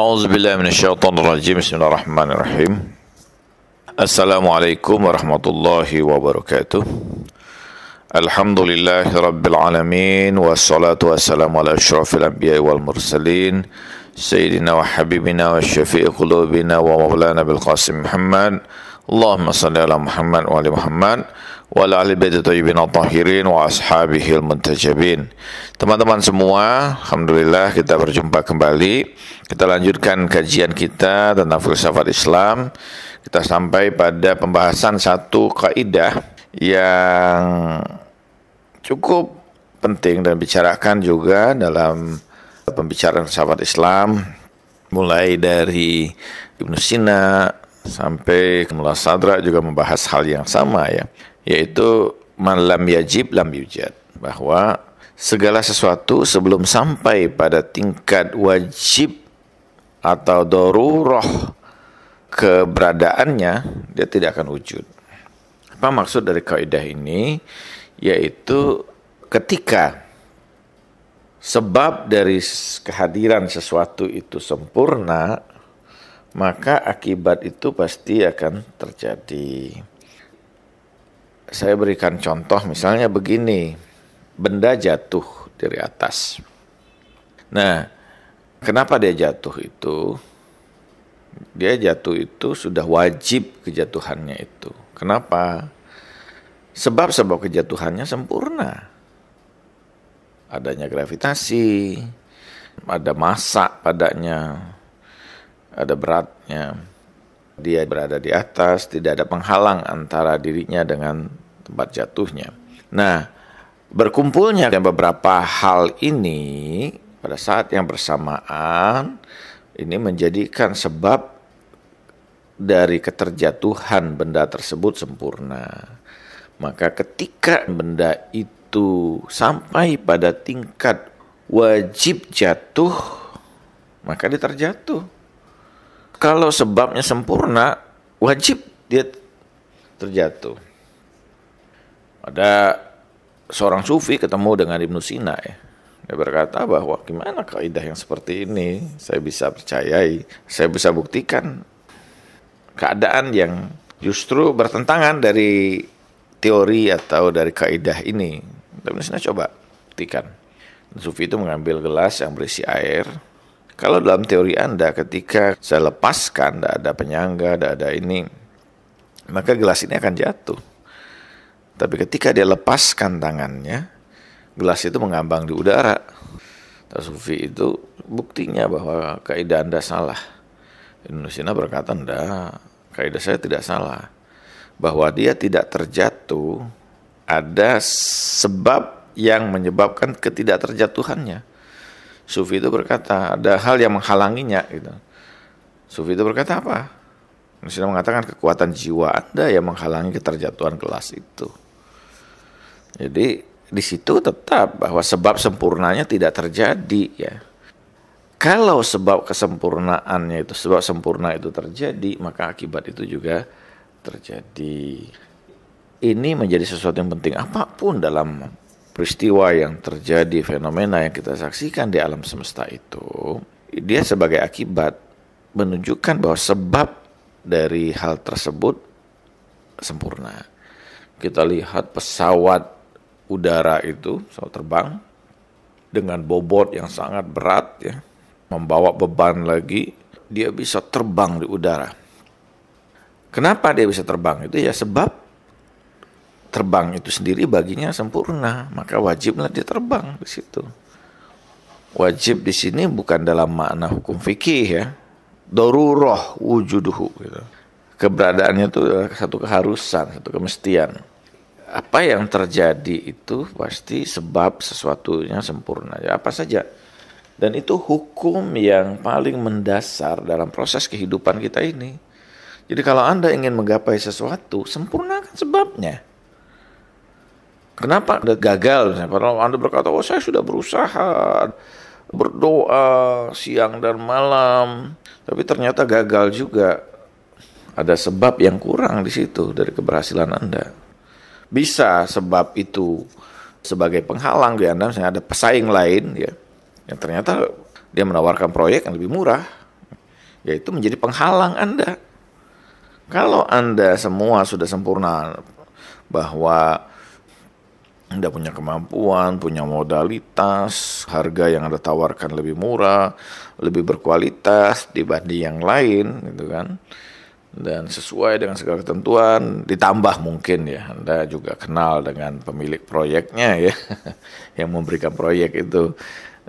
A'udzubillahi minasyaitonirrajim. Bismillahirrahmanirrahim. Assalamualaikum warahmatullahi wabarakatuh. Alhamdulillahi rabbil alamin, wassalatu wassalamu ala asyrafil anbiya'i wal mursalin, sayyidina wa habibina wa syafi'i qulubina wa maulana bil qasim Muhammad. Allahumma salli ala Muhammad wa ali Muhammad wa ala ali baiti thayyibin at-tahirin wa ashabihil muntajabin. Teman-teman semua, alhamdulillah kita berjumpa kembali. Kita lanjutkan kajian kita tentang filsafat Islam. Kita sampai pada pembahasan satu kaidah yang cukup penting dan bicarakan juga dalam pembicaraan filsafat Islam, mulai dari Ibnu Sina sampai Mullah Sadra juga membahas hal yang sama, ya, yaitu man lam yajib lam yujad, bahwa segala sesuatu sebelum sampai pada tingkat wajib atau darurah keberadaannya, dia tidak akan wujud. Apa maksud dari kaidah ini? Yaitu ketika sebab dari kehadiran sesuatu itu sempurna, maka akibat itu pasti akan terjadi. Saya berikan contoh, misalnya begini, benda jatuh dari atas. Nah, kenapa dia jatuh itu? Dia jatuh itu sudah wajib kejatuhannya itu. Kenapa? Sebab kejatuhannya sempurna. Adanya gravitasi, ada massa padanya, ada beratnya, dia berada di atas, tidak ada penghalang antara dirinya dengan tempat jatuhnya. Nah, berkumpulnya beberapa hal ini pada saat yang bersamaan, ini menjadikan sebab dari keterjatuhan benda tersebut sempurna. Maka ketika benda itu sampai pada tingkat wajib jatuh, maka dia terjatuh. Kalau sebabnya sempurna, wajib dia terjatuh. Ada seorang sufi ketemu dengan Ibnu Sina, ya. Dia berkata bahwa gimana kaidah yang seperti ini saya bisa percayai, saya bisa buktikan keadaan yang justru bertentangan dari teori atau dari kaidah ini. Ibnu Sina coba buktikan. Sufi itu mengambil gelas yang berisi air. Kalau dalam teori Anda, ketika saya lepaskan, tidak ada penyangga, tidak ada ini, maka gelas ini akan jatuh. Tapi ketika dia lepaskan tangannya, gelas itu mengambang di udara. Sufi itu buktinya bahwa kaidah Anda salah. Ibnu Sina berkata, tidak, kaidah saya tidak salah. Bahwa dia tidak terjatuh, ada sebab yang menyebabkan ketidakterjatuhannya. Sufi itu berkata, ada hal yang menghalanginya, gitu. Sufi itu berkata apa? Sudah mengatakan kekuatan jiwa Anda yang menghalangi keterjatuhan gelas itu. Jadi di situ tetap bahwa sebab sempurnanya tidak terjadi, ya. Kalau sebab kesempurnaannya itu, sebab sempurna itu terjadi, maka akibat itu juga terjadi. Ini menjadi sesuatu yang penting apapun dalam peristiwa yang terjadi, fenomena yang kita saksikan di alam semesta itu, dia sebagai akibat menunjukkan bahwa sebab dari hal tersebut sempurna. Kita lihat pesawat udara itu, pesawat terbang dengan bobot yang sangat berat, ya, membawa beban lagi, dia bisa terbang di udara. Kenapa dia bisa terbang? Itu ya sebab terbang itu sendiri baginya sempurna, maka wajiblah dia terbang di situ. Wajib di sini bukan dalam makna hukum fikih, ya, darurah wujuduhu, gitu. Keberadaannya itu satu keharusan, satu kemestian. Apa yang terjadi itu pasti sebab sesuatunya sempurna, ya, apa saja. Dan itu hukum yang paling mendasar dalam proses kehidupan kita ini. Jadi kalau Anda ingin menggapai sesuatu, sempurnakan sebabnya. Kenapa Anda gagal? Padahal Anda berkata, oh saya sudah berusaha, berdoa siang dan malam, tapi ternyata gagal juga. Ada sebab yang kurang di situ dari keberhasilan Anda. Bisa sebab itu sebagai penghalang di Anda, misalnya ada pesaing lain, ya, yang ternyata dia menawarkan proyek yang lebih murah, yaitu menjadi penghalang Anda. Kalau Anda semua sudah sempurna, bahwa Anda punya kemampuan, punya modalitas, harga yang Anda tawarkan lebih murah, lebih berkualitas dibanding yang lain, gitu kan, dan sesuai dengan segala ketentuan, ditambah mungkin ya Anda juga kenal dengan pemilik proyeknya ya, yang memberikan proyek itu.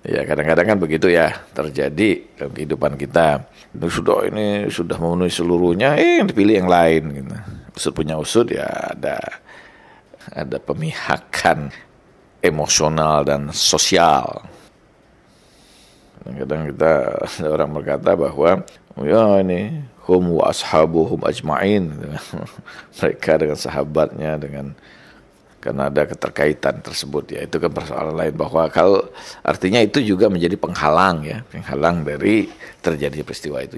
Ya kadang-kadang kan begitu ya terjadi dalam kehidupan kita. Ini sudah memenuhi seluruhnya, yang dipilih yang lain gitu. Usut punya usut ya ada pemihakan emosional dan sosial. Kadang-kadang ada orang berkata bahwa ya ini hum wa ashabuhum ajmain, mereka dengan sahabatnya, karena ada keterkaitan tersebut ya, itu kan persoalan lain, bahwa kalau artinya itu juga menjadi penghalang dari terjadi peristiwa itu.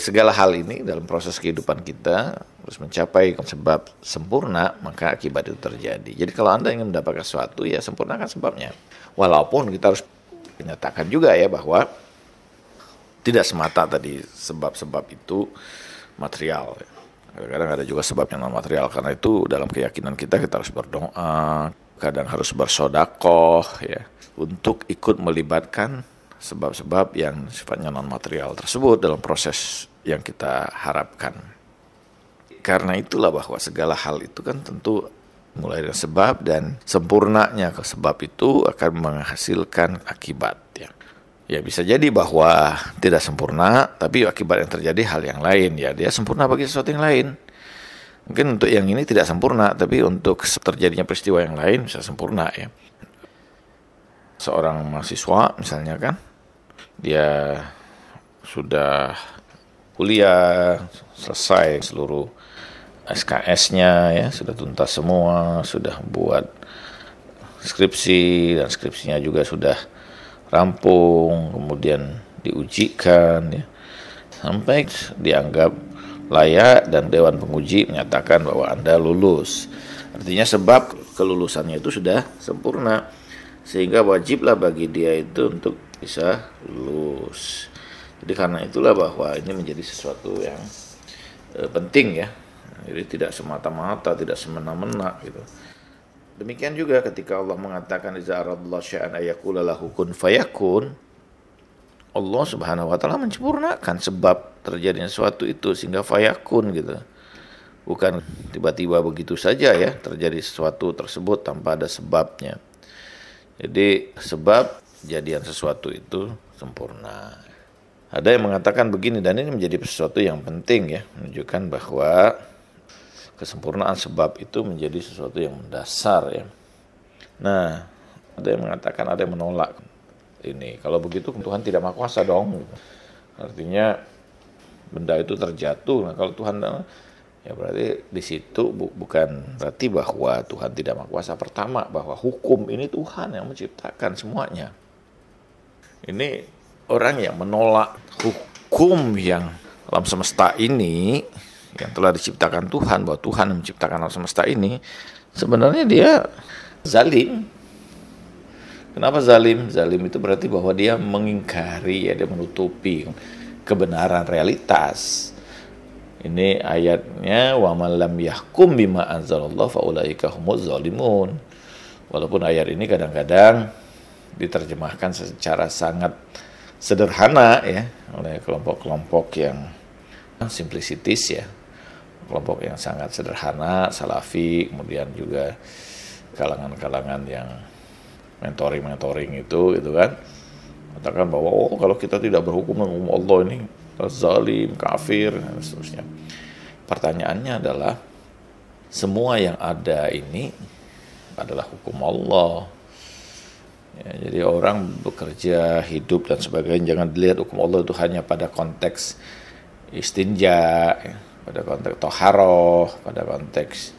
Segala hal ini dalam proses kehidupan kita harus mencapai sebab sempurna, maka akibat itu terjadi. Jadi kalau Anda ingin mendapatkan sesuatu, ya sempurnakan sebabnya. Walaupun kita harus menyatakan juga ya bahwa tidak semata tadi sebab-sebab itu material. Kadang-kadang ada juga sebab yang non material. Karena itu dalam keyakinan kita harus berdoa, kadang harus bersodakoh ya, untuk ikut melibatkan sebab-sebab yang sifatnya non material tersebut dalam proses yang kita harapkan. Karena itulah bahwa segala hal itu kan tentu mulai dari sebab, dan sempurnanya ke sebab itu akan menghasilkan akibat ya. Ya bisa jadi bahwa tidak sempurna, tapi akibat yang terjadi hal yang lain ya, dia sempurna bagi sesuatu yang lain. Mungkin untuk yang ini tidak sempurna, tapi untuk terjadinya peristiwa yang lain bisa sempurna ya. Seorang mahasiswa misalnya kan, dia sudah kuliah, selesai seluruh SKS-nya ya, sudah tuntas semua, sudah buat skripsi, dan skripsinya juga sudah rampung, kemudian diujikan ya, sampai dianggap layak dan Dewan Penguji menyatakan bahwa Anda lulus. Artinya sebab kelulusannya itu sudah sempurna, sehingga wajiblah bagi dia itu untuk bisa lulus. Jadi karena itulah bahwa ini menjadi sesuatu yang penting ya. Jadi tidak semata-mata, tidak semena-mena gitu. Demikian juga ketika Allah mengatakan iza aradallahu syai'an ayaqula lahu kun fayakun, Allah Subhanahu wa taala menyempurnakan sebab terjadinya sesuatu itu sehingga fayakun gitu. Bukan tiba-tiba begitu saja ya terjadi sesuatu tersebut tanpa ada sebabnya. Jadi sebab kejadian sesuatu itu sempurna. Ada yang mengatakan begini, dan ini menjadi sesuatu yang penting ya, menunjukkan bahwa kesempurnaan sebab itu menjadi sesuatu yang mendasar ya. Nah, ada yang mengatakan, ada yang menolak ini. Kalau begitu Tuhan tidak maha kuasa dong. Artinya benda itu terjatuh. Nah, kalau Tuhan ya berarti di situ bukan berarti bahwa Tuhan tidak maha kuasa. Pertama, bahwa hukum ini Tuhan yang menciptakan semuanya. Ini orang yang menolak hukum yang alam semesta ini, yang telah diciptakan Tuhan, bahwa Tuhan yang menciptakan alam semesta ini, sebenarnya dia zalim. Kenapa zalim? Zalim itu berarti bahwa dia mengingkari, ya, dia menutupi kebenaran realitas. Ini ayatnya wa man lam yahkum bima anzalallahu faulaika humuz zalimun. Walaupun ayat ini kadang-kadang diterjemahkan secara sangat sederhana ya oleh kelompok-kelompok yang simplicities ya, kelompok yang sangat sederhana, salafi, kemudian juga kalangan-kalangan yang mentoring itu gitu kan, katakan bahwa kalau kita tidak berhukum dengan hukum Allah ini zalim, kafir, dan seterusnya. Pertanyaannya adalah, semua yang ada ini adalah hukum Allah. Ya, jadi orang bekerja, hidup dan sebagainya, jangan dilihat hukum Allah itu hanya pada konteks istinja, ya, pada konteks toharoh, pada konteks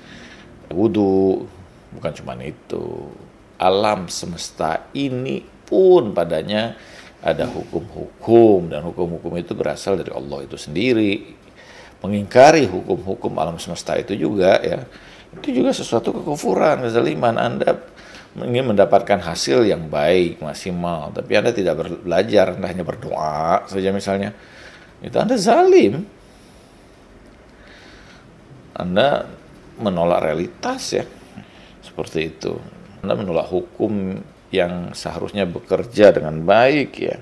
wudu, bukan cuma itu. Alam semesta ini pun padanya ada hukum-hukum, dan hukum-hukum itu berasal dari Allah itu sendiri. Mengingkari hukum-hukum alam semesta itu juga ya, itu juga sesuatu kekufuran, kezaliman. Anda ingin mendapatkan hasil yang baik, maksimal, tapi Anda tidak belajar, Anda hanya berdoa saja misalnya, itu Anda zalim. Anda menolak realitas ya. Seperti itu. Anda menolak hukum yang seharusnya bekerja dengan baik ya.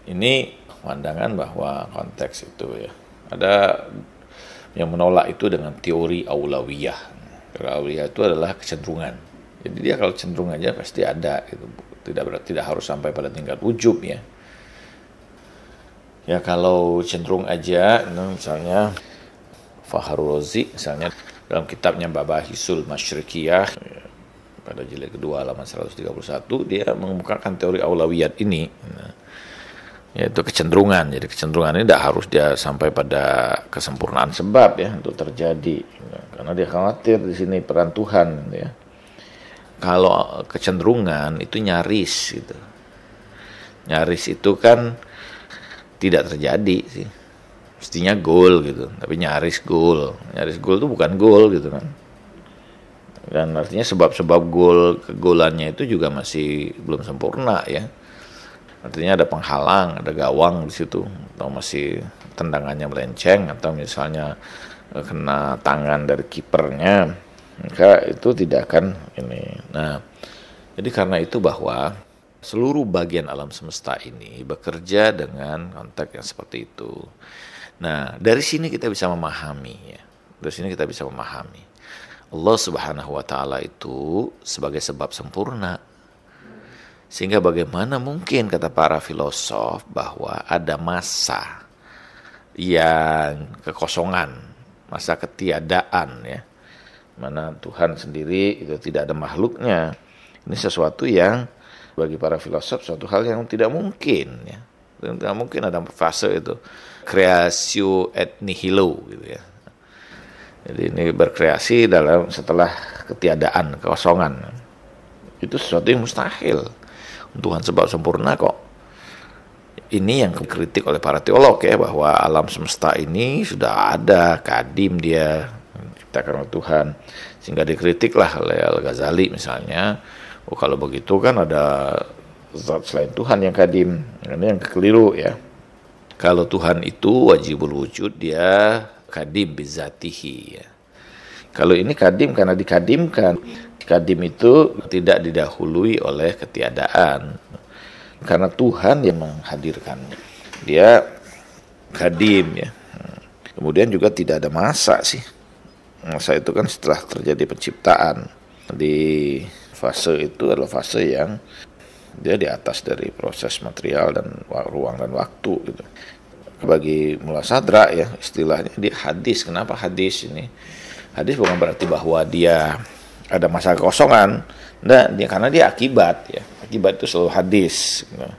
Ini pandangan bahwa konteks itu ya. Ada yang menolak itu dengan teori aulawiyah. Teori aulawiyah itu adalah kecenderungan. Jadi dia kalau cenderung aja pasti ada gitu. Tidak harus sampai pada tingkat ujub ya. Ya kalau cenderung aja, misalnya Fahru Razi misalnya dalam kitabnya Babahisul Masyrikiyah pada jilid kedua halaman 131 dia mengemukakan teori aulawiyat ini, yaitu kecenderungan. Jadi kecenderungan ini tidak harus dia sampai pada kesempurnaan sebab ya untuk terjadi, karena dia khawatir di sini peran Tuhan ya. Kalau kecenderungan itu nyaris gitu, nyaris itu kan tidak terjadi sih. Mestinya goal gitu, tapi nyaris goal itu bukan goal gitu kan. Dan artinya sebab-sebab kegolannya itu juga masih belum sempurna ya. Artinya ada penghalang, ada gawang di situ, atau masih tendangannya melenceng, atau misalnya kena tangan dari kipernya, maka itu tidak akan ini. Nah, jadi karena itu bahwa seluruh bagian alam semesta ini bekerja dengan konteks yang seperti itu. Nah, dari sini kita bisa memahami ya. Dari sini kita bisa memahami Allah Subhanahu wa taala itu sebagai sebab sempurna. Sehingga bagaimana mungkin kata para filosof bahwa ada masa yang kekosongan, masa ketiadaan ya. Mana Tuhan sendiri itu tidak ada makhluknya. Ini sesuatu yang bagi para filosof suatu hal yang tidak mungkin ya. Tidak mungkin ada fase itu creatio et nihilo gitu ya. Jadi ini berkreasi setelah ketiadaan, kekosongan. Itu sesuatu yang mustahil. Tuhan sebab sempurna kok. Ini yang dikritik oleh para teolog ya, bahwa alam semesta ini sudah ada, kadim dia diciptakan oleh Tuhan. Sehingga dikritiklah oleh Al-Ghazali misalnya. Oh kalau begitu kan ada zat selain Tuhan yang kadim. Ini yang keliru ya. Kalau Tuhan itu wajibul wujud, dia kadim bizatihi ya. Kalau ini kadim karena dikadimkan. Kadim itu tidak didahului oleh ketiadaan. Karena Tuhan yang menghadirkannya. Dia kadim ya. Kemudian juga tidak ada masa sih. Masa itu kan setelah terjadi penciptaan. Di fase itu adalah fase yang dia di atas dari proses material dan ruang dan waktu gitu. Bagi Mullah Sadra ya istilahnya dia hadis. Kenapa hadis ini? Hadis bukan berarti bahwa dia ada masa kekosongan. Nah, karena dia akibat ya. Akibat itu selalu hadis. Nah,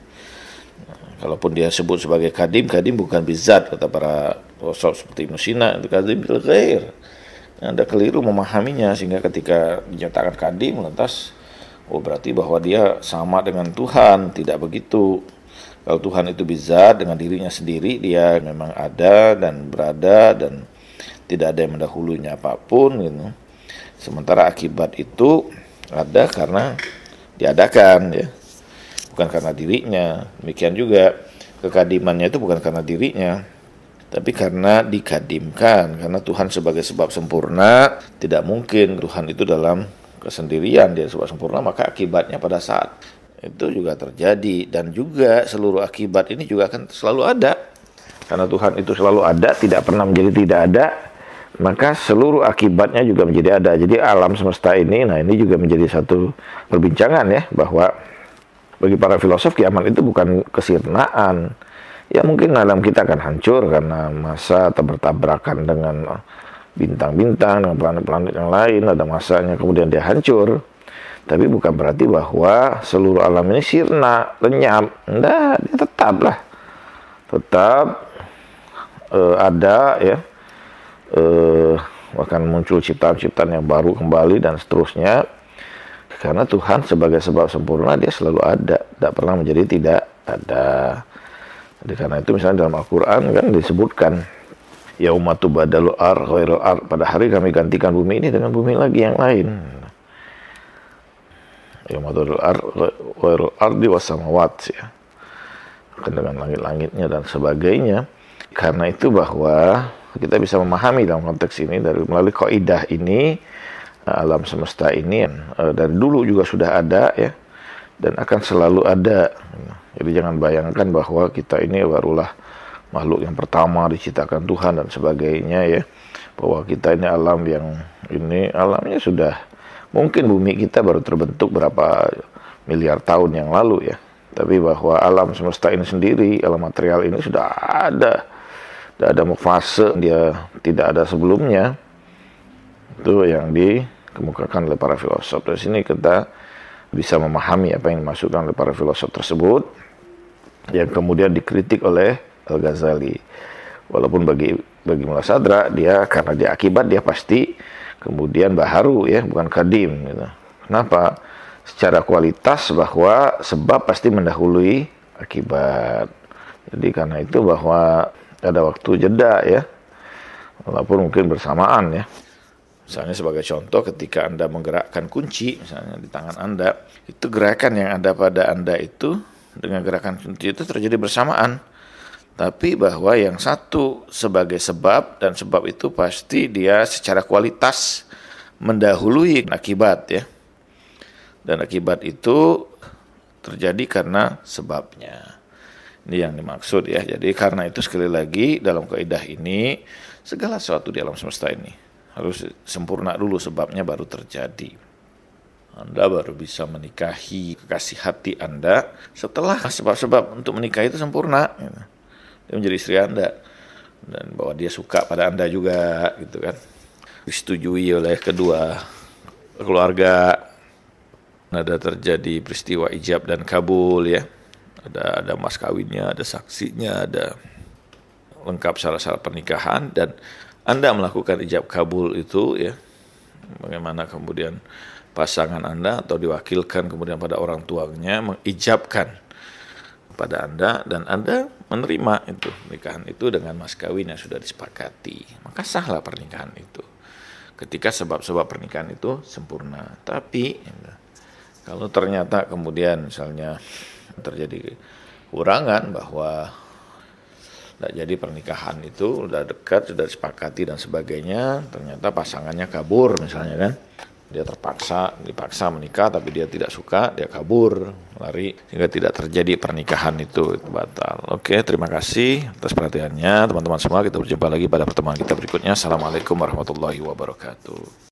kalaupun dia sebut sebagai kadim bukan bizat kata para filosof seperti Ibnu Sina, itu kadim bil ghair. Anda keliru memahaminya sehingga ketika dinyatakan kadim lantas berarti bahwa dia sama dengan Tuhan. Tidak begitu. Kalau Tuhan itu bizat dengan dirinya sendiri, dia memang ada dan berada dan tidak ada yang mendahulunya apapun gitu. Sementara akibat itu ada karena diadakan ya, bukan karena dirinya. Demikian juga kekadimannya itu bukan karena dirinya, tapi karena dikadimkan. Karena Tuhan sebagai sebab sempurna, tidak mungkin Tuhan itu dalam kesendirian, dia sebab sempurna, maka akibatnya pada saat itu juga terjadi. Dan juga seluruh akibat ini juga akan selalu ada. Karena Tuhan itu selalu ada, tidak pernah menjadi tidak ada, maka seluruh akibatnya juga menjadi ada. Jadi alam semesta ini, nah ini juga menjadi satu perbincangan ya, bahwa bagi para filosof kiamat itu bukan kesirnaan. Ya mungkin alam kita akan hancur karena masa atau bertabrakan dengan bintang-bintang, dengan planet-planet yang lain, ada masanya kemudian dia hancur. Tapi bukan berarti bahwa seluruh alam ini sirna, lenyap. Enggak, dia tetap ada ya. Akan muncul ciptaan-ciptaan yang baru kembali dan seterusnya. Karena Tuhan sebagai sebab sempurna dia selalu ada, tidak pernah menjadi tidak ada. Jadi karena itu misalnya dalam Al-Quran kan disebutkan yauma tubaddalu ar ghairul ar, pada hari kami gantikan bumi ini dengan bumi lagi yang lain. Yauma tubaddalu ar ghairul ardi was samawat ya. dengan langit-langitnya dan sebagainya. Karena itu bahwa kita bisa memahami dalam konteks ini melalui kaidah ini, alam semesta ini dari dulu juga sudah ada ya, dan akan selalu ada. Jadi jangan bayangkan bahwa kita ini barulah makhluk yang pertama diciptakan Tuhan dan sebagainya ya, bahwa kita ini alam yang ini alamnya sudah mungkin bumi kita baru terbentuk berapa miliar tahun yang lalu ya, tapi bahwa alam semesta ini sendiri, alam material ini sudah ada fase dia tidak ada sebelumnya. Itu yang dikemukakan oleh para filosof. Dari sini kita bisa memahami apa yang dimaksudkan oleh para filosof tersebut, yang kemudian dikritik oleh Al-Ghazali. Walaupun bagi Mullah Sadra, dia karena dia akibat, dia pasti kemudian baharu ya, bukan kadim gitu. Kenapa? Secara kualitas bahwa sebab pasti mendahului akibat. Jadi karena itu bahwa ada waktu jeda ya, walaupun mungkin bersamaan ya. Misalnya sebagai contoh, ketika Anda menggerakkan kunci misalnya di tangan Anda, itu gerakan yang ada pada Anda itu dengan gerakan kunci itu terjadi bersamaan. Tapi bahwa yang satu sebagai sebab, dan sebab itu pasti dia secara kualitas mendahului akibat ya. Dan akibat itu terjadi karena sebabnya. Ini yang dimaksud ya. Jadi karena itu sekali lagi dalam kaidah ini, segala sesuatu di alam semesta ini harus sempurna dulu sebabnya baru terjadi. Anda baru bisa menikahi kekasih hati Anda setelah sebab-sebab untuk menikah itu sempurna. Dia menjadi istri Anda. Dan bahwa dia suka pada Anda juga gitu kan. Disetujui oleh kedua keluarga. Ada terjadi peristiwa ijab dan kabul ya. Ada mas kawinnya, ada saksinya, ada lengkap syarat-syarat pernikahan, dan Anda melakukan ijab kabul itu ya, bagaimana kemudian pasangan Anda atau diwakilkan kemudian pada orang tuanya mengijabkan pada Anda, dan Anda menerima itu pernikahan itu dengan mas kawin yang sudah disepakati, maka sahlah pernikahan itu ketika sebab-sebab pernikahan itu sempurna. Tapi kalau ternyata kemudian misalnya terjadi kurangan, bahwa tidak jadi pernikahan itu sudah dekat, sudah disepakati dan sebagainya, ternyata pasangannya kabur misalnya kan, dia dipaksa menikah tapi dia tidak suka, dia kabur, lari, sehingga tidak terjadi pernikahan itu batal. Oke, terima kasih atas perhatiannya teman-teman semua. Kita berjumpa lagi pada pertemuan kita berikutnya. Assalamualaikum warahmatullahi wabarakatuh.